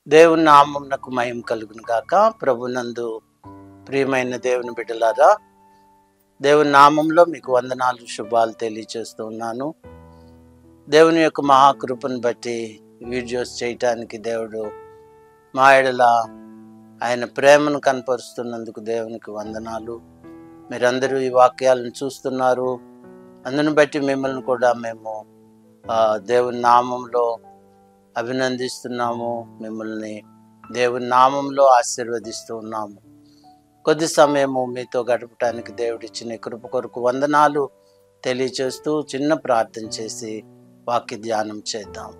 దేవుని నామమునకు మహిమ కలుగును గాక. ప్రభునందు ప్రియమైన దేవుని బిడ్డలారా, దేవుని నామంలో మీకు వందనాలు, శుభాలు తెలియజేస్తూ ఉన్నాను. దేవుని యొక్క మహాకృపను బట్టి వీడియోస్ చేయటానికి దేవుడు మా ఎడల ఆయన ప్రేమను కనపరుస్తున్నందుకు దేవునికి వందనాలు. మీరందరూ ఈ వాక్యాలను చూస్తున్నారు, అందును బట్టి మిమ్మల్ని కూడా మేము దేవుని నామంలో అభినందిస్తున్నాము. మిమ్మల్ని దేవుని నామంలో ఆశీర్వదిస్తూ ఉన్నాము. కొద్ది సమయము మీతో గడపటానికి దేవుడిచ్చిన కృప కొరకు వందనాలు తెలియచేస్తూ చిన్న ప్రార్థన చేసి వాక్య ధ్యానం చేద్దాం.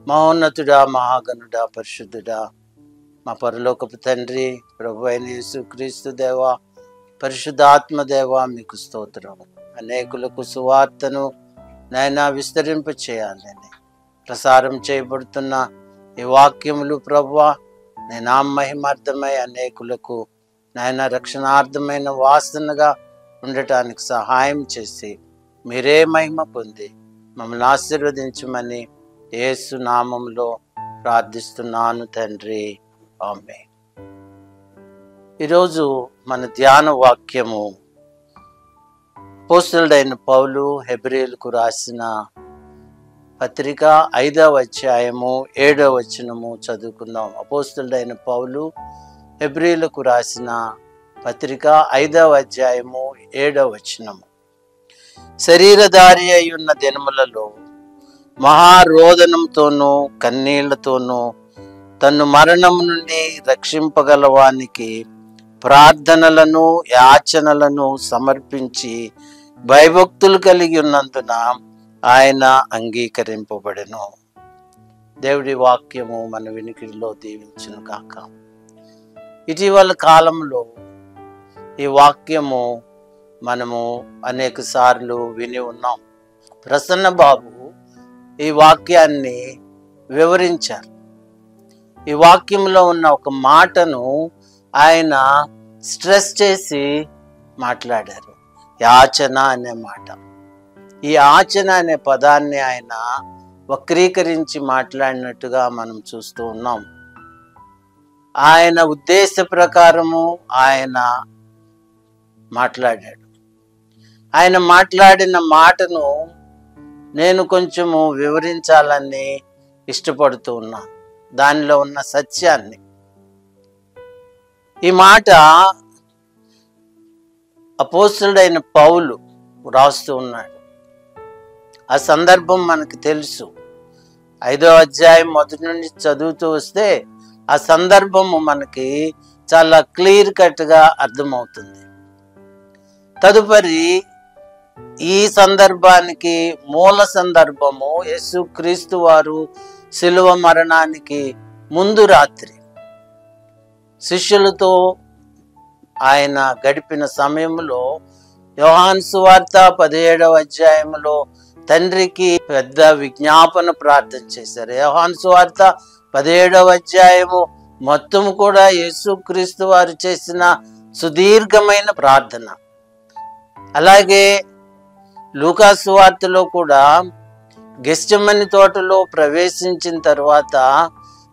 మహోన్నతుడా, మహాగణుడా, పరిశుద్ధుడా, మా పరలోకపు తండ్రి, ప్రభు అయిన యేసుక్రీస్తు దేవా, పరిశుద్ధాత్మ దేవా, మీకు స్తోత్రం. అనేకులకు సువార్తను నైనా విస్తరింప చేయాలని ప్రసారం చేయబడుతున్న ఈ వాక్యములు ప్రభువా, నేను మహిమార్థమై అనేకులకు నాయన రక్షణార్థమైన వాసనగా ఉండటానికి సహాయం చేసి మీరే మహిమ పొంది మమ్మల్ని ఆశీర్వదించమని యేసు నామంలో ప్రార్థిస్తున్నాను తండ్రి, ఆమేన్. ఈరోజు మన ధ్యాన వాక్యము అపోస్తలుడైన పౌలు హెబ్రీయులకు రాసిన పత్రిక 5వ అధ్యాయము 7వ వచనము చదువుకుందాం. అపోస్తలుడైన పౌలు హెబ్రీయులకు రాసిన పత్రిక 5వ అధ్యాయము 7వ వచనము. శరీరధారి అయి ఉన్న దినములలో మహారోదనంతోనూ కన్నీళ్లతోనూ తన్ను మరణం నుండి రక్షింపగలవానికి ప్రార్థనలను యాచనలను సమర్పించి భయభక్తులు కలిగి ఉన్నందున ఆయన అంగీకరింపబడెను. దేవుడి వాక్యము మన వినికిడిలో దీవించును కాక. ఇటీవల కాలంలో ఈ వాక్యము మనము అనేక సార్లు విని ఉన్నాం. ప్రసన్న బాబు ఈ వాక్యాన్ని వివరించారు. ఈ వాక్యంలో ఉన్న ఒక మాటను ఆయన స్ట్రెస్ చేసి మాట్లాడారు, యాచన అనే మాట. ఈ యాచన అనే పదాన్ని ఆయన వక్రీకరించి మాట్లాడినట్టుగా మనం చూస్తూ ఉన్నాం. ఆయన ఉద్దేశ ప్రకారము ఆయన మాట్లాడాడు. ఆయన మాట్లాడిన మాటను నేను కొంచెము వివరించాలని ఇష్టపడుతూ ఉన్నాను, దానిలో ఉన్న సత్యాన్ని. ఈ మాట అపోస్తలుడైన పౌలు రాస్తూ ఉన్నాడు. ఆ సందర్భం మనకు తెలుసు. 5వ అధ్యాయం మొదటి నుండి చదువుతూ వస్తే ఆ సందర్భము మనకి చాలా క్లియర్ కట్గా అర్థమవుతుంది. తదుపరి ఈ సందర్భానికి మూల సందర్భము యేసుక్రీస్తు వారు శిలువ మరణానికి ముందు రాత్రి శిష్యులతో ఆయన గడిపిన సమయంలో యోహాను సువార్త 17వ అధ్యాయంలో తండ్రికి పెద్ద విజ్ఞాపన ప్రార్థన చేశారు. యోహాను సువార్త 17వ అధ్యాయము మొత్తం కూడా యేసుక్రీస్తు వారు చేసిన సుదీర్ఘమైన ప్రార్థన. అలాగే లూకా సువార్తలో కూడా గెత్సెమనీ తోటలో ప్రవేశించిన తర్వాత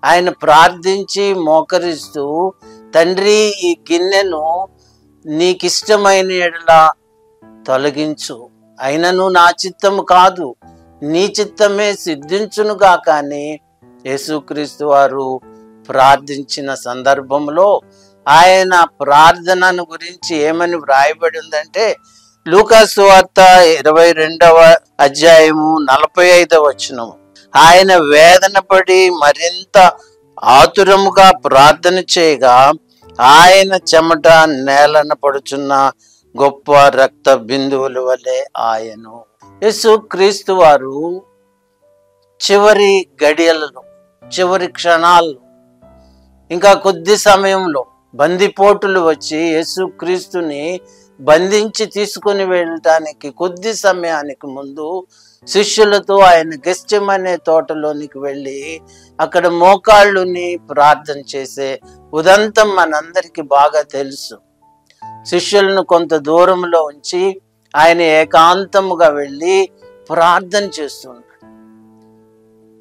ఆయన ప్రార్థించి మోకరిస్తూ, తండ్రి, ఈ గిన్నెను నీకిష్టమైన ఎడల తొలగించు, అయినను నా చిత్తము కాదు నీ చిత్తమే సిద్ధించునుగా. కానీ యేసుక్రీస్తు వారు ప్రార్థించిన సందర్భంలో ఆయన ప్రార్థనను గురించి ఏమని వ్రాయబడి ఉందంటే, లూకా సువార్త 22వ అధ్యాయము 45వ వచనము. ఆయన వేదన పడి మరింత ఆతురముగా ప్రార్థన చేయగా ఆయన చెమట నేలన పడుచున్న గొప్ప రక్త బిందువుల వలె ఆయను. యేసుక్రీస్తు వారు చివరి గడియలలో, చివరి క్షణాల్లో, ఇంకా కొద్ది సమయంలో బందిపోటులు వచ్చి యేసుక్రీస్తుని బంధించి తీసుకుని వెళ్ళటానికి కొద్ది సమయానికి ముందు శిష్యులతో ఆయన గెత్సెమనీ తోటలోనికి వెళ్ళి అక్కడ మోకాళ్ళుని ప్రార్థన చేసే ఉదంతం మనందరికీ బాగా తెలుసు. శిష్యులను కొంత దూరంలో ఉంచి ఆయన ఏకాంతముగా వెళ్ళి ప్రార్థన చేస్తున్నాడు.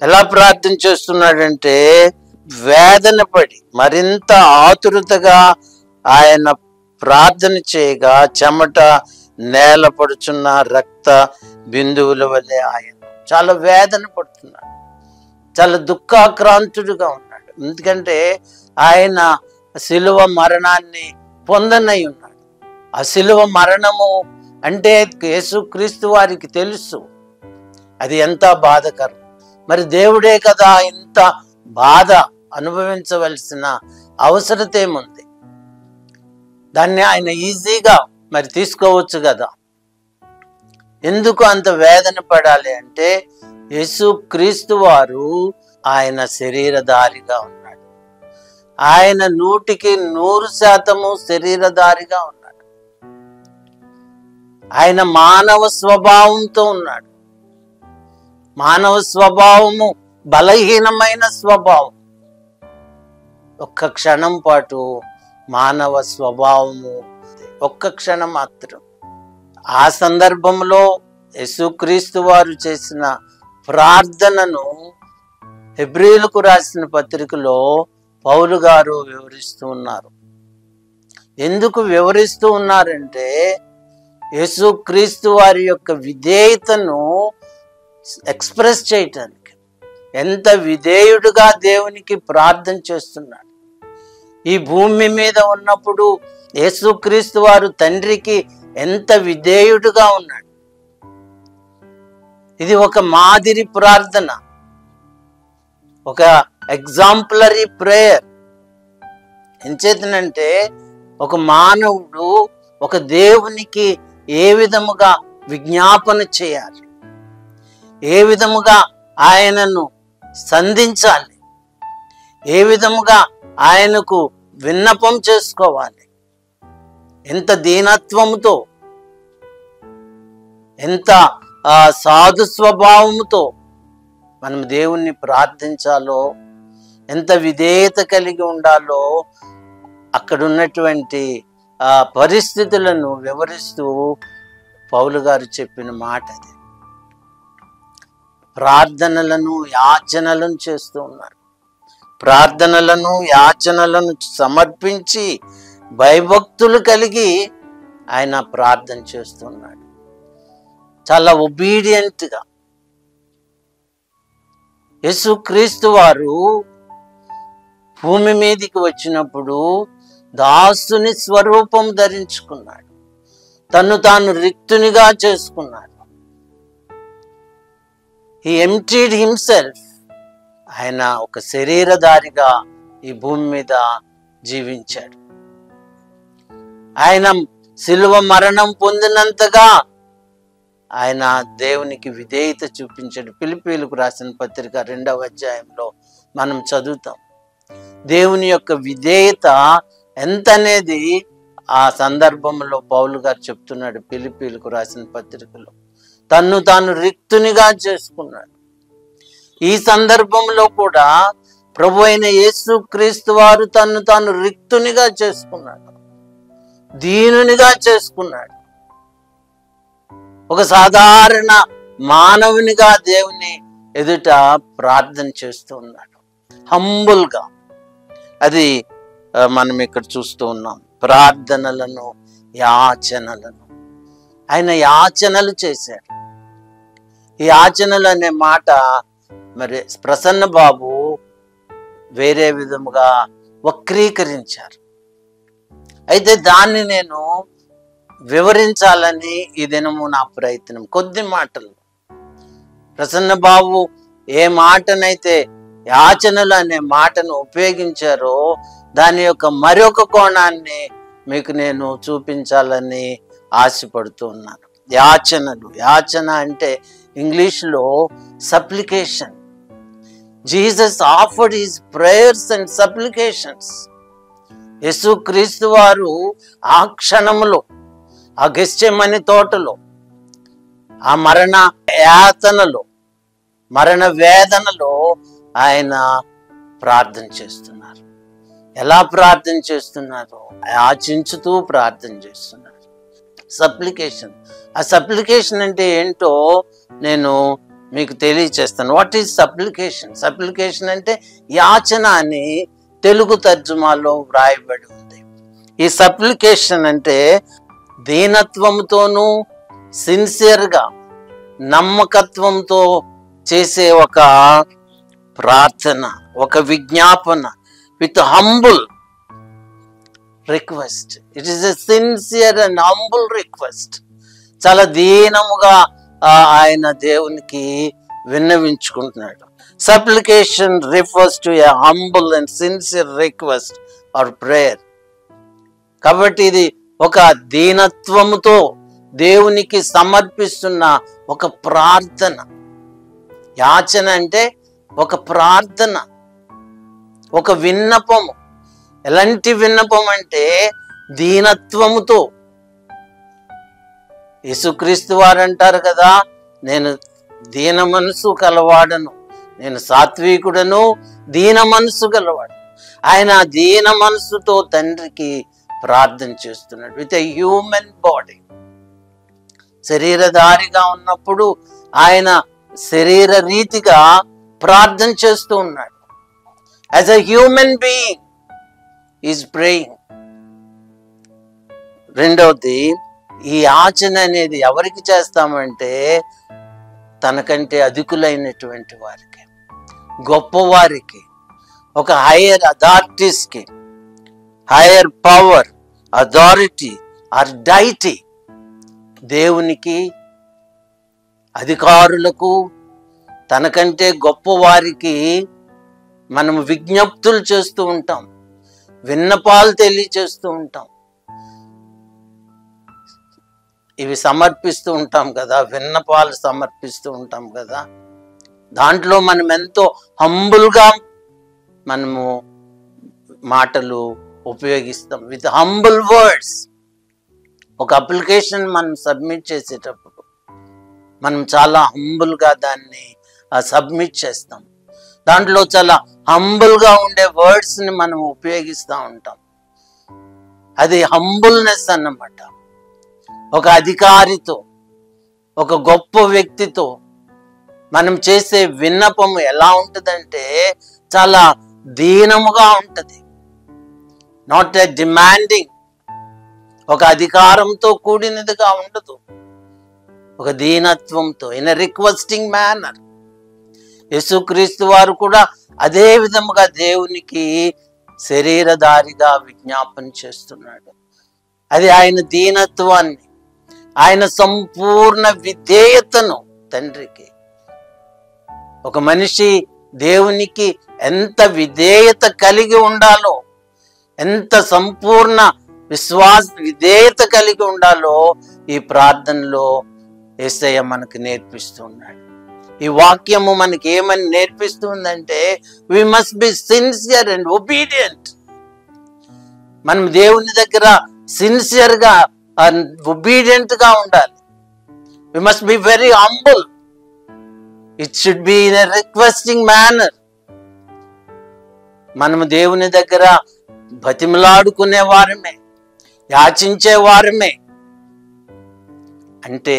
ఎలా ప్రార్థన చేస్తున్నాడంటే, వేదన పడి మరింత ఆతురతగా ఆయన ప్రార్థన చేయగా చెమట నేల పడుచున్న రక్త బిందువుల వల్లే ఆయన చాలా వేదన పడుతున్నాడు, చాలా దుఃఖాక్రాంతుడుగా ఉన్నాడు. ఎందుకంటే ఆయన శిలువ మరణాన్ని పొందనై ఉన్నాడు. ఆ శిలువ మరణము అంటే యేసుక్రీస్తు వారికి తెలుసు అది ఎంత బాధకరం. మరి దేవుడే కదా ఇంత బాధ అనుభవించవలసిన అవసరత ఏముంది? దాన్ని ఆయన ఈజీగా మరి తీసుకోవచ్చు కదా. ఎందుకు అంత వేదన పడాలి అంటే యేసుక్రీస్తు వారు ఆయన శరీరధారిగా ఉన్నాడు. ఆయన 100% శరీరధారిగా ఉన్నాడు. ఆయన మానవ స్వభావంతో ఉన్నాడు. మానవ స్వభావము బలహీనమైన స్వభావం. ఒక్క క్షణం పాటు మానవ స్వభావము, ఒక్క క్షణం మాత్రం. ఆ సందర్భంలో యేసుక్రీస్తు వారు చేసిన ప్రార్థనను హెబ్రీయులకు రాసిన పత్రికలో పౌలు గారు వివరిస్తూ ఉన్నారు. ఎందుకు వివరిస్తూ ఉన్నారంటే యేసుక్రీస్తు వారి యొక్క విధేయతను ఎక్స్ప్రెస్ చేయటానికి. ఎంత విధేయుడుగా దేవునికి ప్రార్థన చేస్తున్నాడు. ఈ భూమి మీద ఉన్నప్పుడు యేసుక్రీస్తు వారు తండ్రికి ఎంత విధేయుడుగా ఉన్నాడు. ఇది ఒక మాదిరి ప్రార్థన, ఒక ఎగ్జాంపులరీ ప్రేయర్. ఎంచేతనంటే ఒక మానవుడు ఒక దేవునికి ఏ విధముగా విజ్ఞాపన చేయాలి, ఏ విధముగా ఆయనను సంధించాలి, ఏ విధముగా ఆయనకు విన్నపం చేసుకోవాలి, ఎంత దీనత్వముతో, ఎంత సాధు స్వభావముతో మనం దేవుణ్ణి ప్రార్థించాలో, ఎంత విధేయత కలిగి ఉండాలో అక్కడ ఉన్నటువంటి పరిస్థితులను వివరిస్తూ పౌలు గారు చెప్పిన మాట అది. ప్రార్థనలను యాచనలను చేస్తూ ఉన్నారు. ప్రార్థనలను యాచనలను సమర్పించి భయభక్తులు కలిగి ఆయన ప్రార్థన చేస్తున్నాడు. చాలా ఒబీడియంట్గా. యేసుక్రీస్తు వారు భూమి మీదికి వచ్చినప్పుడు దాసుని స్వరూపం ధరించుకున్నాడు. తను తాను రిక్తునిగా చేసుకున్నాడు. He emptied himself. ఆయన ఒక శరీరధారిగా ఈ భూమి మీద జీవించాడు. ఆయన శిలువ మరణం పొందినంతగా ఆయన దేవునికి విధేయత చూపించాడు. ఫిలిప్పీయులకు రాసిన పత్రిక 2వ అధ్యాయంలో మనం చదువుతాం. దేవుని యొక్క విధేయత ఎంత అనేది ఆ సందర్భంలో పౌలు గారు చెప్తున్నాడు. ఫిలిప్పీయులకు రాసిన పత్రికలో తన్ను తాను రిక్తునిగా చేసుకున్నాడు. ఈ సందర్భంలో కూడా ప్రభు అయిన యేసుక్రీస్తు వారు తన్ను తాను రిక్తునిగా చేసుకున్నాడు, దీనునిగా చేసుకున్నాడు. ఒక సాధారణ మానవునిగా దేవుని ఎదుట ప్రార్థన చేస్తూ ఉన్నాడు, హంబుల్గా. అది మనం ఇక్కడ చూస్తూ ఉన్నాం. ప్రార్థనలను యాచనలను ఆయన యాచనలు చేశాడు. ఈ యాచనలు అనే మాట మరి ప్రసన్న బాబు వేరే విధముగా వక్రీకరించారు. అయితే దాన్ని నేను వివరించాలని ఈ దినము నా ప్రయత్నం. కొద్ది మాటలు ప్రసన్న బాబు ఏ మాటనైతే యాచనలు అనే మాటను ఉపయోగించారో దాని యొక్క మరొక కోణాన్ని మీకు నేను చూపించాలని ఆశపడుతూ ఉన్నాను. యాచనలు, యాచన అంటే ఇంగ్లీష్లో supplication. Jesus offered his prayers and supplications. యేసుక్రీస్తు వారు ఆ క్షణంలో, ఆ గెత్సేమని తోటలో, ఆ మరణ యాతనలో, మరణ వేదనలో ఆయన ప్రార్థన చేస్తున్నారు. ఎలా ప్రార్థన చేస్తున్నారు? యాచించుతూ ప్రార్థన చేస్తున్నారు. సప్లికేషన్. ఆ సప్లికేషన్ అంటే ఏంటో నేను మీకు తెలియచేస్తాను. What is supplication? సప్లికేషన్ అంటే యాచన అని తెలుగు తర్జుమాలో వ్రాయబడి ఉంది. ఈ సప్లికేషన్ అంటే దీనత్వంతోనూ సిన్సియర్గా నమ్మకత్వంతో చేసే ఒక ప్రార్థన, ఒక విజ్ఞాపన, with humble request. It is a sincere and humble request. చాలా దీనముగా ఆయన దేవునికి విన్నవించుకుంటున్నాడు. Supplication refers to a humble and sincere request or prayer. కాబట్టి ఇది ఒక దీనత్వముతో దేవునికి సమర్పిస్తున్న ఒక ప్రార్థన. యాచన అంటే ఒక ప్రార్థన, ఒక విన్నపము. ఎలాంటి విన్నపం అంటే దీనత్వముతో. యేసుక్రీస్తు వారు అంటారు కదా, నేను దీన మనసు కలవాడను, నేను సాత్వికుడను, దీన మనసు గలవాడు. ఆయన దీన మనసుతో తండ్రికి ప్రార్థన చేస్తున్నాడు విత్ ఎ హ్యూమన్ బాడీ. శరీరధారిగా ఉన్నప్పుడు ఆయన శరీర రీతిగా ప్రార్థన చేస్తూ ఉన్నాడు. As a human being is praying. రెండవది, ఈ యాచన అనేది ఎవరికి చేస్తామంటే తనకంటే అధికులైనటువంటి వారికి, గొప్పవారికి, ఒక హైయర్ అథారిటీస్కి, higher power, authority or deity, దేవునికి, అధికారులకు, తనకంటే గొప్పవారికి మనం విజ్ఞప్తులు చేస్తూ ఉంటాం, విన్నపాలు తెలియచేస్తూ ఉంటాం. ఇవి సమర్పిస్తూ ఉంటాం కదా, విన్నపాలు సమర్పిస్తూ ఉంటాం కదా. దాంట్లో మనం ఎంతో హంబుల్గా మనము మాటలు ఉపయోగిస్తాం, విత్ హంబుల్ వర్డ్స్. ఒక అప్లికేషన్ మనం సబ్మిట్ చేసేటప్పుడు మనం చాలా హంబుల్గా దాన్ని సబ్మిట్ చేస్తాం. దాంట్లో చాలా హంబుల్గా ఉండే వర్డ్స్ని మనం ఉపయోగిస్తూ ఉంటాం. అది హంబుల్నెస్ అన్నమాట. ఒక అధికారితో, ఒక గొప్ప వ్యక్తితో మనం చేసే విన్నపము ఎలా ఉంటుందంటే చాలా దీనముగా ఉంటుంది. నాట్ ఎ డిమాండింగ్, ఒక అధికారంతో కూడినదిగా ఉండదు, ఒక దీనత్వంతో, ఇన్ ఎ రిక్వెస్టింగ్ మేనర్. యేసుక్రీస్తు వారు కూడా అదే విధముగా దేవునికి శరీరధారిగా విజ్ఞాపన చేస్తున్నాడు. అది ఆయన దీనత్వాన్ని, ఆయన సంపూర్ణ విధేయతను తండ్రికి. ఒక మనిషి దేవునికి ఎంత విధేయత కలిగి ఉండాలో, ఎంత సంపూర్ణ విధేయత కలిగి ఉండాలో ఈ ప్రార్థనలో యేసయ్య మనకు నేర్పిస్తున్నాడు. ఈ వాక్యము మనకి ఏమని నేర్పిస్తుందంటే we must be sincere and obedient. మనం దేవుని దగ్గర సిన్సియర్గా ఒబీడియంట్ గా ఉండాలి. We must be very humble. It should be in a requesting manner. మనము దేవుని దగ్గర బతిమలాడుకునే వారమే, యాచించే వారమే. అంటే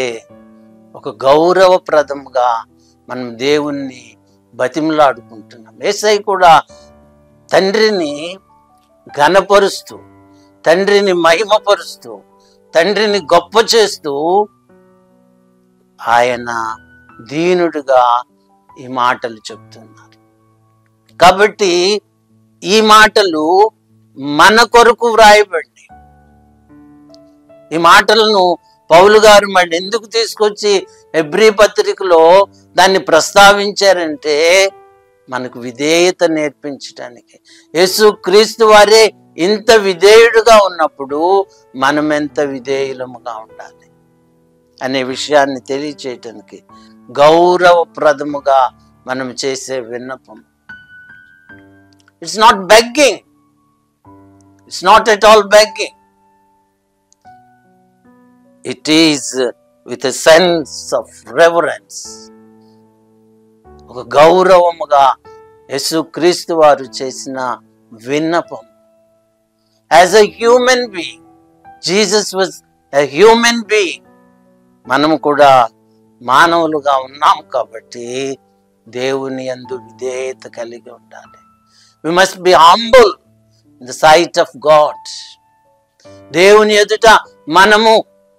ఒక గౌరవప్రదంగా మనం దేవుణ్ణి బతిమలాడుకుంటున్నాం. యేసయ్య కూడా తండ్రిని ఘనపరుస్తూ, తండ్రిని మహిమపరుస్తూ, తండ్రిని గొప్ప చేస్తూ ఆయన దీనుడుగా ఈ మాటలు చెప్తున్నారు. కాబట్టి ఈ మాటలు మన కొరకు వ్రాయబడి, ఈ మాటలను పౌలు గారు మళ్ళీ ఎందుకు తీసుకొచ్చి హెబ్రీ పత్రికలో దాన్ని ప్రస్తావించారంటే మనకు విధేయత నేర్పించడానికి. యేసుక్రీస్తు వారే ఇంత విధేయుడుగా ఉన్నప్పుడు మనం ఎంత విధేయులముగా ఉండాలి అనే విషయాన్ని తెలియచేయటానికి గౌరవప్రదముగా మనం చేసే విన్నపం. It's not begging, it's not at all begging. It is with a sense of reverence. ఒక గౌరవముగా యేసుక్రీస్తు వారు చేసిన విన్నపం. As a human being, Jesus was a human being. మనము కూడా మానవులుగా ఉన్నాం కాబట్టి దేవుని యందు విధేయత కలిగి ఉండాలి. We must be humble in the sight of God. దేవుని ఎదుట మనము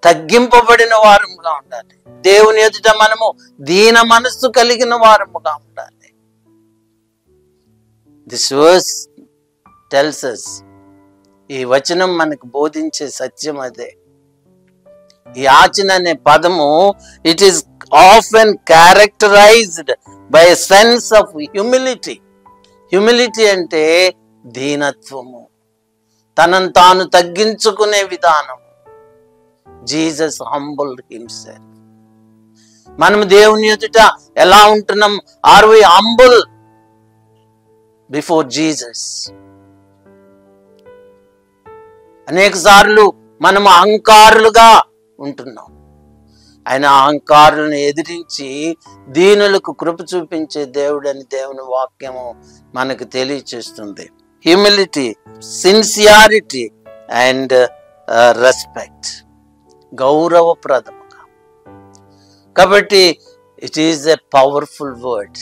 తగ్గింపబడిన వారముగా ఉండాలి. దేవుని ఎదుట మనము దీన మనస్సు కలిగిన వారముగా ఉండాలి. దిస్ వర్స్ టెల్స్ us, ఈ వచనం మనకు బోధించే సత్యం అదే. ఈ యాచన అనే పదము it is often characterised by a sense of humility. Humility అంటే దీనత్వము, తనను తాను తగ్గించుకునే విధానం. Jesus humbled himself. మనం దేవుని ఎదుట ఎలా ఉంటున్నాం? Are we humble before Jesus? అనేక సార్లు మనం అహంకారులుగా ఉంటున్నాం. ఆయన అహంకారులను ఎదిరించి దీనులకు కృప చూపించే దేవుడని దేవుని వాక్యము మనకు తెలియచేస్తుంది. హ్యూమిలిటీ, సిన్సియారిటీ అండ్ రెస్పెక్ట్, గౌరవప్రదముగా. కాబట్టి it is a powerful word.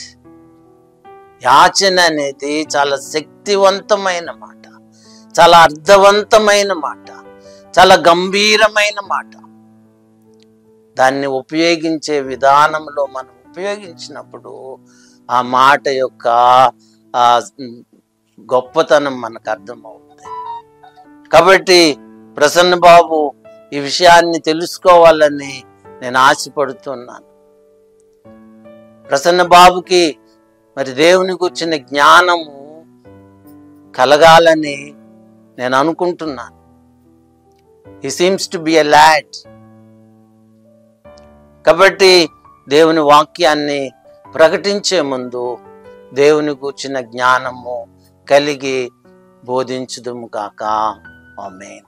యాచన అనేది చాలా శక్తివంతమైన మాట, చాలా అర్థవంతమైన మాట, చాలా గంభీరమైన మాట. దాన్ని ఉపయోగించే విధానంలో మనం ఉపయోగించినప్పుడు ఆ మాట యొక్క గొప్పతనం మనకు అర్థమవుతుంది. కాబట్టి ప్రసన్న బాబు ఈ విషయాన్ని తెలుసుకోవాలని నేను ఆశపడుతున్నాను. ప్రసన్న బాబుకి మరి దేవుని గురించిన జ్ఞానము కలగాలని నేను అనుకుంటున్నాను. He seems to be a lad. కాబట్టి దేవుని వాక్యాన్ని ప్రకటించే ముందు దేవుని గూర్చిన జ్ఞానము కలిగి బోధించుదుము గాక. ఆమేన్.